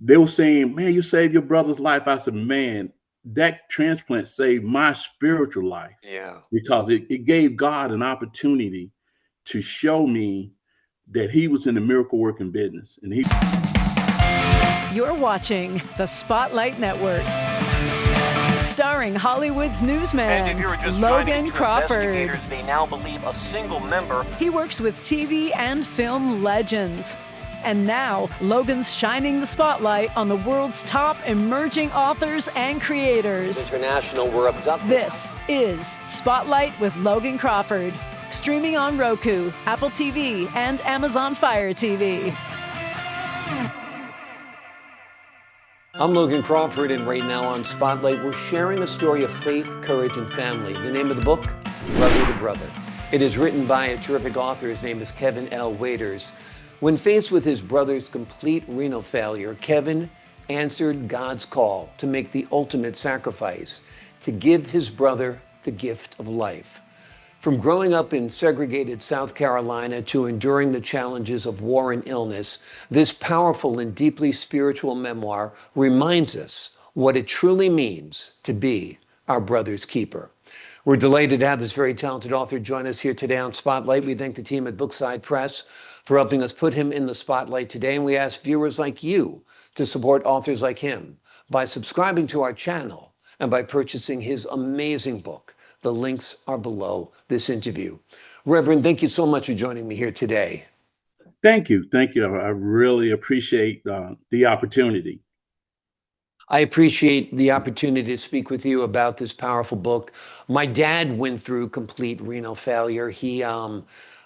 they were saying, man, you saved your brother's life. I said, man, that transplant saved my spiritual life Yeah. because it gave God an opportunity to show me that he was in the miracle working business. And You're watching the Spotlight Network, starring Hollywood's newsman, And if you were just Logan trying to get Crawford. investigators, they now believe a single member. He works with TV and film legends. And now, Logan's shining the spotlight on the world's top emerging authors and creators. International were abducted. This is Spotlight with Logan Crawford, streaming on Roku, Apple TV, and Amazon Fire TV. I'm Logan Crawford, and right now on Spotlight, we're sharing a story of faith, courage, and family. The name of the book, Brother to Brother. It is written by a terrific author. His name is Kevan Waiters. When faced with his brother's complete renal failure, Kevan answered God's call to make the ultimate sacrifice, to give his brother the gift of life. From growing up in segregated South Carolina to enduring the challenges of war and illness, this powerful and deeply spiritual memoir reminds us what it truly means to be our brother's keeper. We're delighted to have this very talented author join us here today on Spotlight. We thank the team at Bookside Press for helping us put him in the spotlight today. And we ask viewers like you to support authors like him by subscribing to our channel and by purchasing his amazing book. The links are below this interview. Reverend, thank you so much for joining me here today. Thank you. Thank you. I really appreciate the opportunity. I appreciate the opportunity to speak with you about this powerful book. My dad went through complete renal failure. He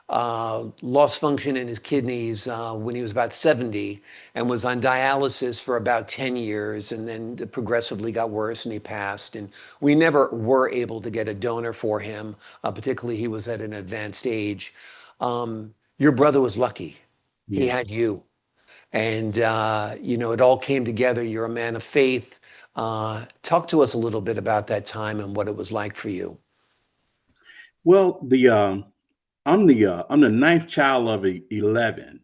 lost function in his kidneys when he was about 70 and was on dialysis for about 10 years, and then it progressively got worse and he passed. And we never were able to get a donor for him, particularly he was at an advanced age. Your brother was lucky. He Yes. had you. And, it all came together. You're a man of faith. Talk to us a little bit about that time and what it was like for you. Well, I'm the ninth child of 11,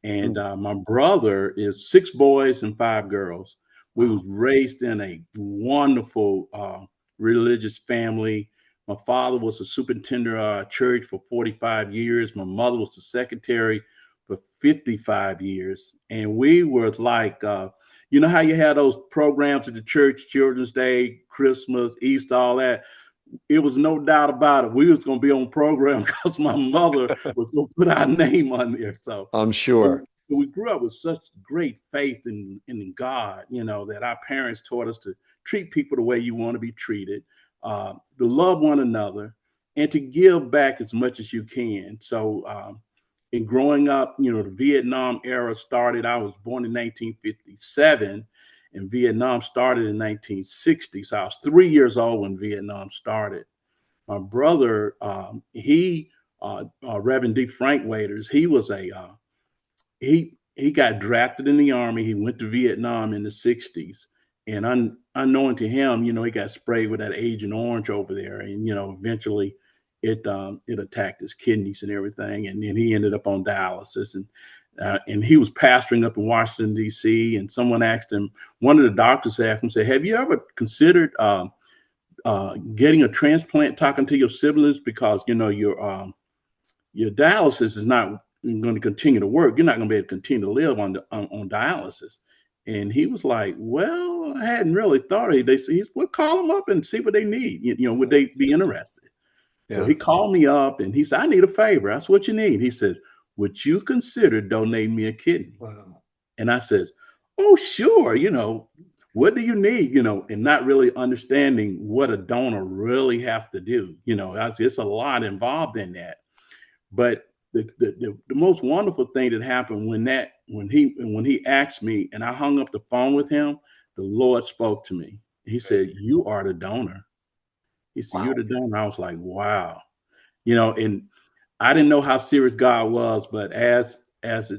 and my brother is 6 boys and 5 girls. We was raised in a wonderful religious family. My father was a superintendent of church for 45 years. My mother was the secretary for 55 years. And we were like, you know how you had those programs at the church, Children's Day, Christmas, Easter, all that. It was no doubt about it. We was going to be on program because my mother was going to put our name on there. So I'm sure. So we grew up with such great faith in God, that our parents taught us to treat people the way you want to be treated, to love one another, and to give back as much as you can. So in growing up, the Vietnam era started. I was born in 1957. And Vietnam started in 1960. So I was 3 years old when Vietnam started. My brother, Reverend D. Frank Waiters, he was he got drafted in the Army. He went to Vietnam in the 60s. And unknown to him, he got sprayed with that Agent Orange over there. And, eventually it attacked his kidneys and everything. And then he ended up on dialysis. And he was pastoring up in Washington, D.C., and someone asked him, one of the doctors asked him, said, have you ever considered getting a transplant, talking to your siblings, because, your dialysis is not going to continue to work. You're not going to be able to continue to live on dialysis. And he was like, well, I hadn't really thought of it. They said, well, call them up and see what they need. Would they be interested? Yeah. So he called me up and he said, I need a favor. That's what you need. He said, would you consider donating me a kidney? Wow. And I said, oh, sure. What do you need? And not really understanding what a donor really have to do. It's a lot involved in that. But the most wonderful thing that happened when he asked me and I hung up the phone with him, the Lord spoke to me. He said, you are the donor. He said, wow. You're the donor. I was like, wow. And I didn't know how serious God was, but as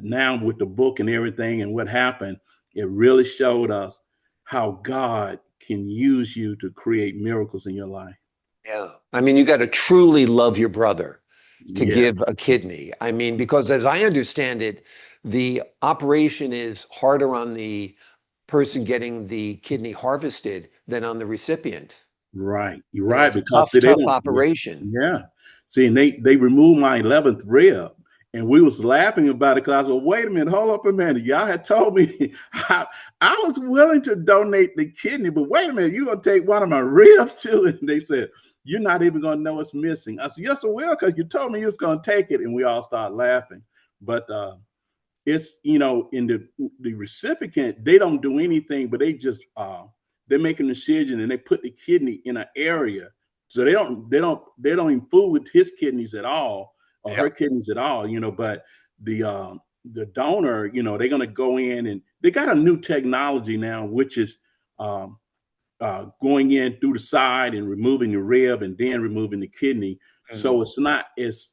now with the book and everything and what happened, it really showed us how God can use you to create miracles in your life. Yeah. I mean, you got to truly love your brother to give a kidney. I mean, because as I understand it, the operation is harder on the person getting the kidney harvested than on the recipient. Right. You're You know, right. it's a Because tough, see, they tough don't, yeah. operation. Yeah. See, and they removed my 11th rib, and we was laughing about it because I said, wait a minute, hold up a minute. Y'all had told me I was willing to donate the kidney, but wait a minute, you're going to take one of my ribs too? And they said, you're not even going to know it's missing. I said, yes, I will, because you told me you was going to take it. And we all started laughing. But it's, in the recipient, they don't do anything, but they make a decision and they put the kidney in an area. So they don't even fool with his kidneys at all or her kidneys at all, but the donor, they're going to go in, and they got a new technology now, which is going in through the side and removing the rib and then removing the kidney. So it's not as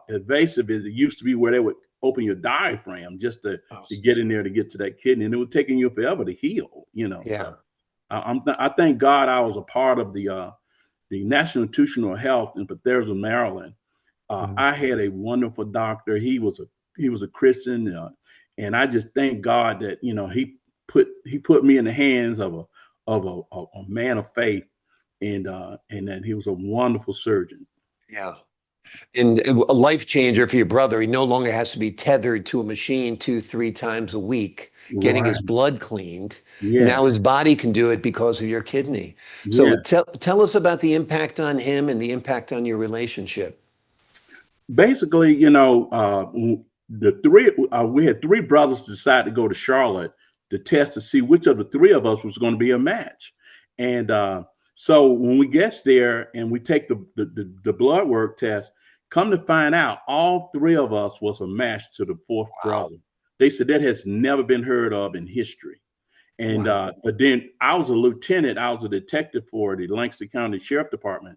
invasive as it used to be, where they would open your diaphragm just to get in there to get to that kidney, and it was taking you forever to heal. So I thank God I was a part of the National Institutional Health in Bethesda, Maryland. I had a wonderful doctor. He was a Christian, and I just thank God that he put me in the hands of a man of faith, and that he was a wonderful surgeon. Yeah. And a life changer for your brother. He no longer has to be tethered to a machine 2-3 times a week, getting his Right. blood cleaned. Now Yes. his body can do it because of your kidney. So Yes. tell us about the impact on him and the impact on your relationship. Basically, we had three brothers decide to go to Charlotte to test to see which of the three of us was going to be a match. And so when we get there and we take the blood work test, come to find out all three of us was a match to the fourth brother. They said that has never been heard of in history. And but then I was a lieutenant, I was a detective for the Langston County Sheriff Department.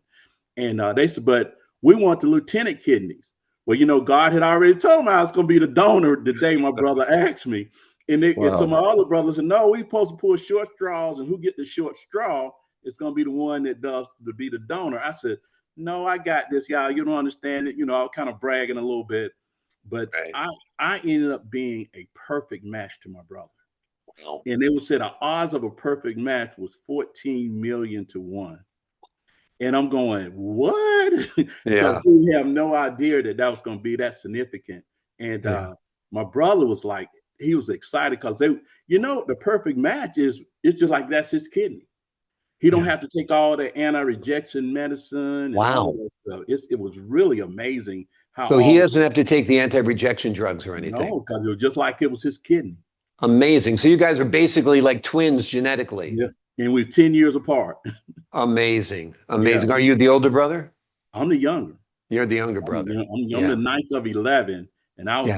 And they said, but we want the lieutenant kidneys. Well, God had already told me I was going to be the donor the day my brother asked me. And so my other brothers said, no, we supposed to pull short straws, and who get the short straw is going to be the one that does to be the donor. I said, no, I got this, y'all. You don't understand it. I was kind of bragging a little bit, but I ended up being a perfect match to my brother. And they would say the odds of a perfect match was 14 million to 1. And I'm going, what? Because we have no idea that was going to be that significant. And my brother was like, he was excited because the perfect match it's just like that's his kidney. He don't have to take all the anti-rejection medicine and all that stuff. It was really amazing how. So he doesn't have to take the anti-rejection drugs or anything. No, because it was just like it was his kidney. Amazing. So you guys are basically like twins genetically. Yeah. And we're 10 years apart. Amazing. Yeah. Are you the older brother? I'm the younger. You're the younger brother. I'm the ninth of 11, and I was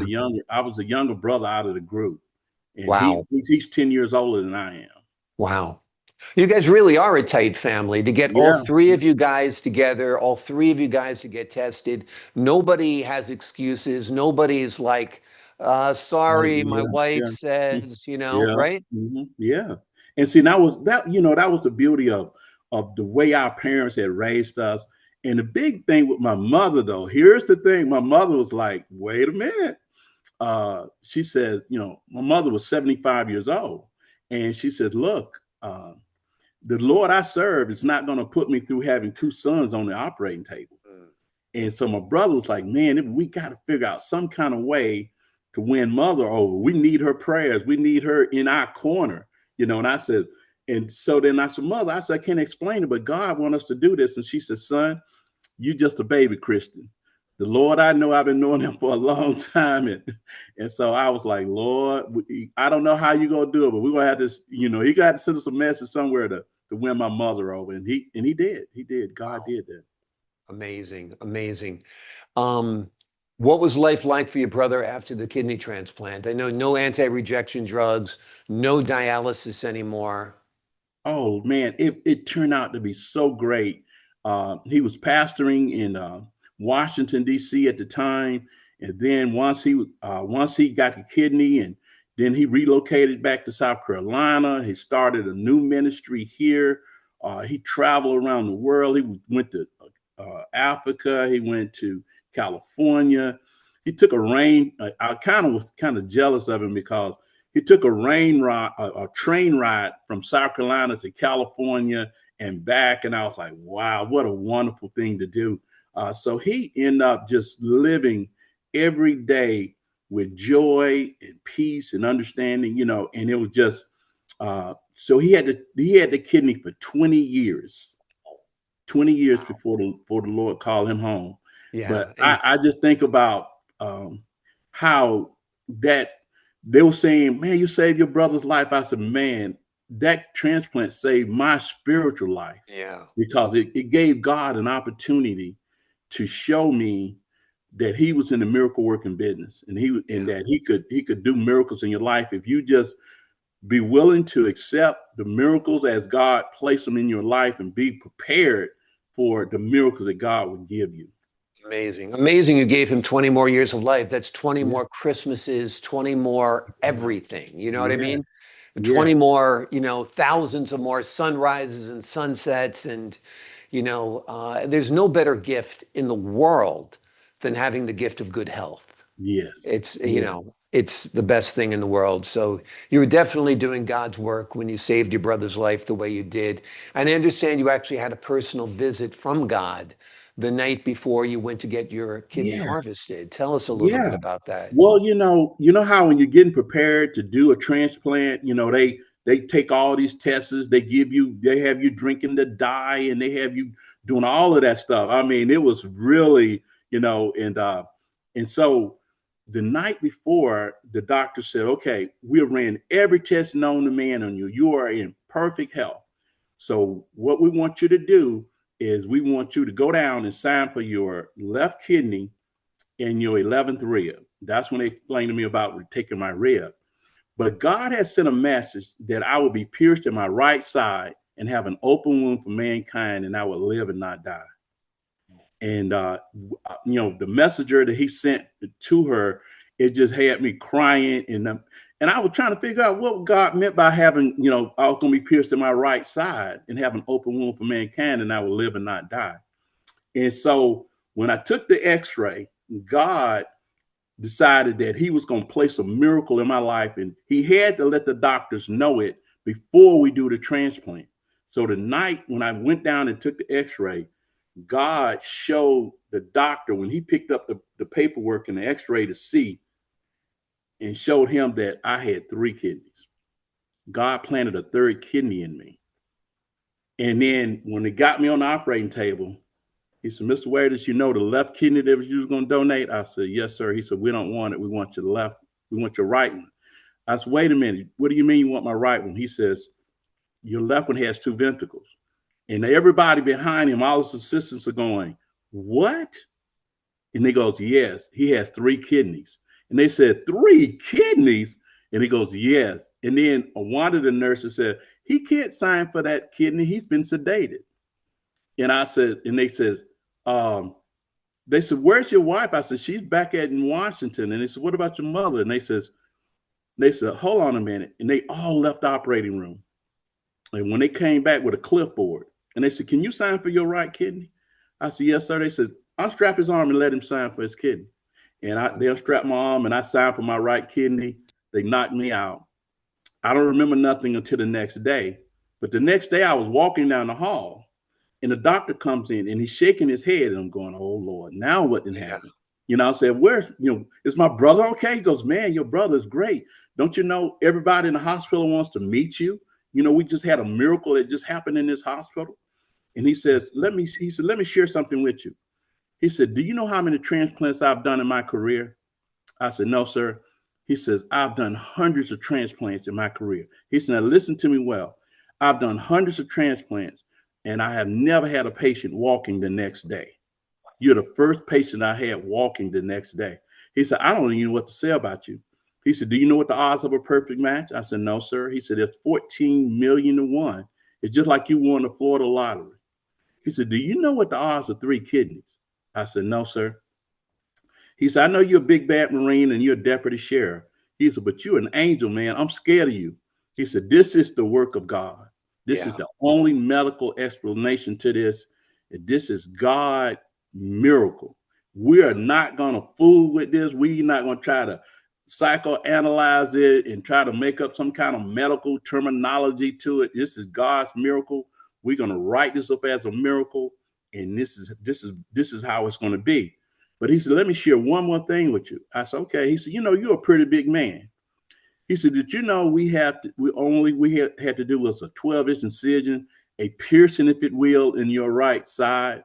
the younger brother out of the group. And he's 10 years older than I am. Wow. You guys really are a tight family. To get all three of you guys together, all three of you guys to get tested, nobody has excuses. Nobody's like, sorry, my wife says, right? Mm-hmm. Yeah. And see, that was the beauty of the way our parents had raised us. And the big thing with my mother, though, here's the thing. My mother was like, wait a minute. She said, my mother was 75 years old. And she said, look, the Lord I serve is not going to put me through having two sons on the operating table. And so my brother was like, man, we got to figure out some kind of way to win mother over. We need her prayers. We need her in our corner, and I said, and so then I said, mother, I said, I can't explain it, but God wants us to do this. And she said, son, you just a baby Christian. The Lord, I know, I've been knowing him for a long time. And so I was like, Lord, I don't know how you're going to do it, but we're going to have to, he got to send us a message somewhere to win my mother over. And he did. He did. God did that. Amazing. Amazing. What was life like for your brother after the kidney transplant? I know no anti-rejection drugs, no dialysis anymore. Oh, man, it turned out to be so great. He was pastoring in Washington, D.C. at the time. And then once he got the kidney, and then he relocated back to South Carolina. He started a new ministry here. He traveled around the world. He went to Africa. He went to California. He took a range. I was kind of jealous of him because he took a train ride from South Carolina to California and back. And I was like, wow, what a wonderful thing to do. So he ended up just living every day with joy and peace and understanding, and it was just, so he had the kidney for 20 years, 20 years before the Lord called him home. Yeah. But I just think about how that they were saying, man, you saved your brother's life. I said, man, that transplant saved my spiritual life. Yeah. Because it gave God an opportunity to show me that he was in the miracle working business, and that he could do miracles in your life if you just be willing to accept the miracles as God placed them in your life and be prepared for the miracles that God would give you. Amazing. Amazing you gave him 20 more years of life. That's 20 Yes. more Christmases, 20 more everything. You know what I mean? Yes. 20 Yes. more, thousands of more sunrises and sunsets. And, there's no better gift in the world than having the gift of good health. Yes. It's, Yes. it's the best thing in the world. So you were definitely doing God's work when you saved your brother's life the way you did. And I understand you actually had a personal visit from God the night before you went to get your kidney Yes. harvested. Tell us a little bit Yeah. about that. Well, how when you're getting prepared to do a transplant, they take all these tests, they have you drinking the dye, and they have you doing all of that stuff. I mean, it was really, and so the night before, the doctor said, okay, we ran every test known to man on you. You are in perfect health. So what we want you to do is we want you to go down and sample your left kidney in your 11th rib. That's when they explained to me about taking my rib. But God has sent a message that I will be pierced in my right side and have an open wound for mankind, and I will live and not die. And, the messenger that he sent to her, it just had me crying. And I was trying to figure out what God meant by having, I was going to be pierced in my right side and have an open wound for mankind, and I will live and not die. And so when I took the x-ray, God decided that he was going to place a miracle in my life, and he had to let the doctors know it before we do the transplant. So the night when I went down and took the x-ray, God showed the doctor when he picked up the paperwork and the x-ray to see, and showed him that I had 3 kidneys. God planted a 3rd kidney in me. And then when they got me on the operating table, he said, Mr. Waders, the left kidney that you was going to donate? I said, yes, sir. He said, we don't want it. We want your left. We want your right one. I said, wait a minute. What do you mean you want my right one? He says, your left one has 2 ventricles. And everybody behind him, all his assistants are going, what? And he goes, yes, he has 3 kidneys. And they said, 3 kidneys? And he goes, yes. And then one of the nurses said, he can't sign for that kidney. He's been sedated. And I said, and they said, where's your wife? I said, she's back in Washington. And they said, what about your mother? And they said, hold on a minute. And they all left the operating room. And when they came back with a clipboard, and they said, can you sign for your right kidney? I said, yes, sir. They said, unstrap his arm and let him sign for his kidney. And they unstrapped my arm, and I signed for my right kidney. They knocked me out. I don't remember nothing until the next day. But the next day I was walking down the hall, and the doctor comes in, and he's shaking his head, and I'm going, oh, Lord, now what didn't happen? I said, is my brother okay? He goes, man, your brother's great. Don't you know everybody in the hospital wants to meet you? We just had a miracle that just happened in this hospital. And he says, let me share something with you. He said, do you know how many transplants I've done in my career? I said, no, sir. He says, I've done hundreds of transplants in my career. He said, now listen to me well. I've done hundreds of transplants, and I have never had a patient walking the next day. You're the first patient I had walking the next day. He said, I don't even know what to say about you. He said, do you know what the odds of a perfect match? I said, no, sir. He said, there's 14 million to 1. It's just like you won the Florida lottery. He said, do you know what the odds of 3 kidneys? I said, no, sir. He said, I know you're a big bad Marine and you're a deputy sheriff. He said, but you're an angel, man. I'm scared of you. He said, this is the work of God. This is the only medical explanation to this. This is God miracle. We are not going to fool with this. We're not going to try to psychoanalyze it and try to make up some kind of medical terminology to it. This is God's miracle. We're going to write this up as a miracle, and this is how it's going to be. But he said, let me share one more thing with you. I said, okay. He said, you're a pretty big man. He said, did you know we had to do was a 12-inch incision, a piercing, if it will, in your right side.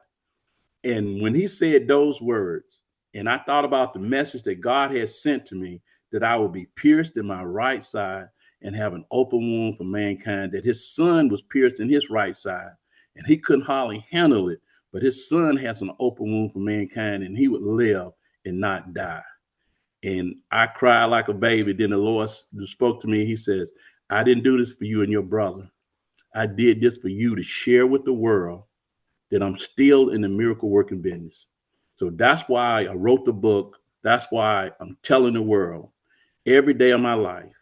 And when he said those words, and I thought about the message that God had sent to me, that I would be pierced in my right side and have an open wound for mankind, that his son was pierced in his right side and he couldn't hardly handle it, but his son has an open wound for mankind and he would live and not die. And I cried like a baby. Then the Lord spoke to me. He says, I didn't do this for you and your brother. I did this for you to share with the world that I'm still in the miracle working business. So that's why I wrote the book. That's why I'm telling the world every day of my life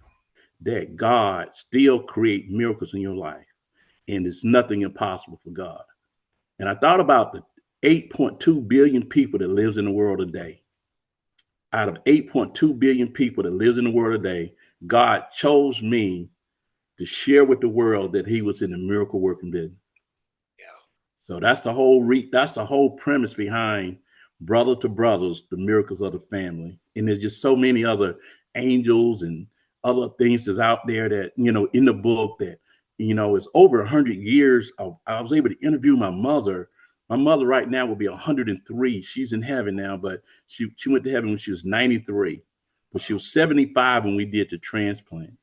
that God still creates miracles in your life. And it's nothing impossible for God. And I thought about the 8.2 billion people that lives in the world today. Out of 8.2 billion people that lives in the world today, God chose me to share with the world that he was in the miracle working business. Yeah. So that's the whole premise behind Brother to Brothers, the miracles of the family. And there's just so many other angels and other things that's out there that, in the book that, it's over 100 years of, I was able to interview my mother. My mother right now will be 103. She's in heaven now, but she went to heaven when she was 93. But she was 75 when we did the transplant.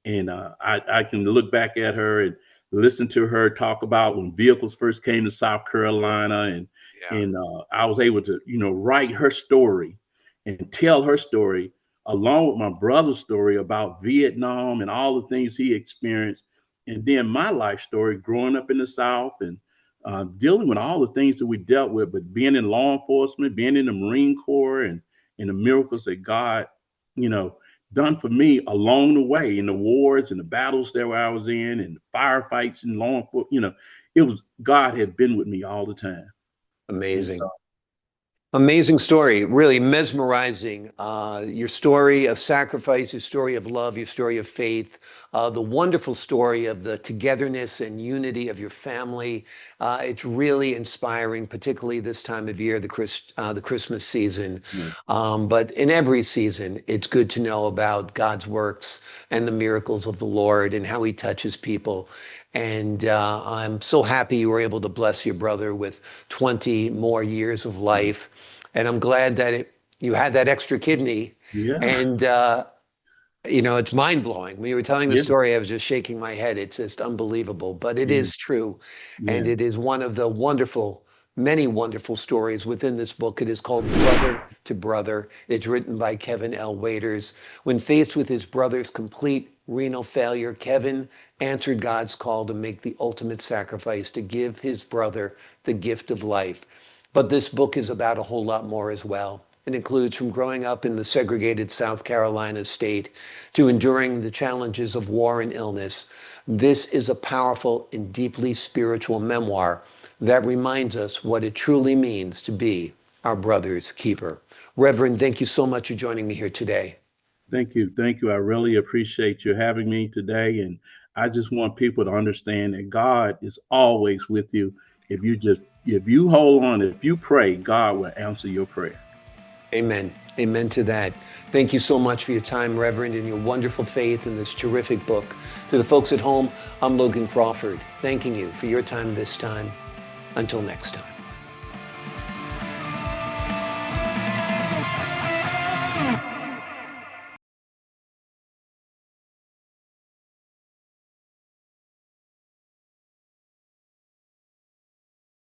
And I can look back at her and listen to her talk about when vehicles first came to South Carolina. And I was able to, write her story and tell her story along with my brother's story about Vietnam and all the things he experienced. And then my life story growing up in the South and dealing with all the things that we dealt with, but being in law enforcement, being in the Marine Corps and the miracles that God, done for me along the way in the wars and the battles that I was in and the firefights and law enforcement, it was God had been with me all the time. Amazing. Amazing story, really mesmerizing. Your story of sacrifice, your story of love, your story of faith, the wonderful story of the togetherness and unity of your family. It's really inspiring, particularly this time of year, the Christmas season. Yes. But in every season, it's good to know about God's works and the miracles of the Lord and how he touches people. And I'm so happy you were able to bless your brother with 20 more years of life. And I'm glad that you had that extra kidney. Yeah. And, it's mind blowing. When you were telling the story, I was just shaking my head. It's just unbelievable, but it is true. And it is one of the many wonderful stories within this book. It is called Brother to Brother. It's written by Kevan L. Waiters. When faced with his brother's complete renal failure, Kevan answered God's call to make the ultimate sacrifice, to give his brother the gift of life. But this book is about a whole lot more as well. It includes from growing up in the segregated South Carolina state to enduring the challenges of war and illness. This is a powerful and deeply spiritual memoir that reminds us what it truly means to be our brother's keeper. Reverend, thank you so much for joining me here today. Thank you. Thank you. I really appreciate you having me today. And I just want people to understand that God is always with you. If you hold on, if you pray, God will answer your prayer. Amen. Amen to that. Thank you so much for your time, Reverend, and your wonderful faith in this terrific book. To the folks at home, I'm Logan Crawford, thanking you for your time this time. Until next time.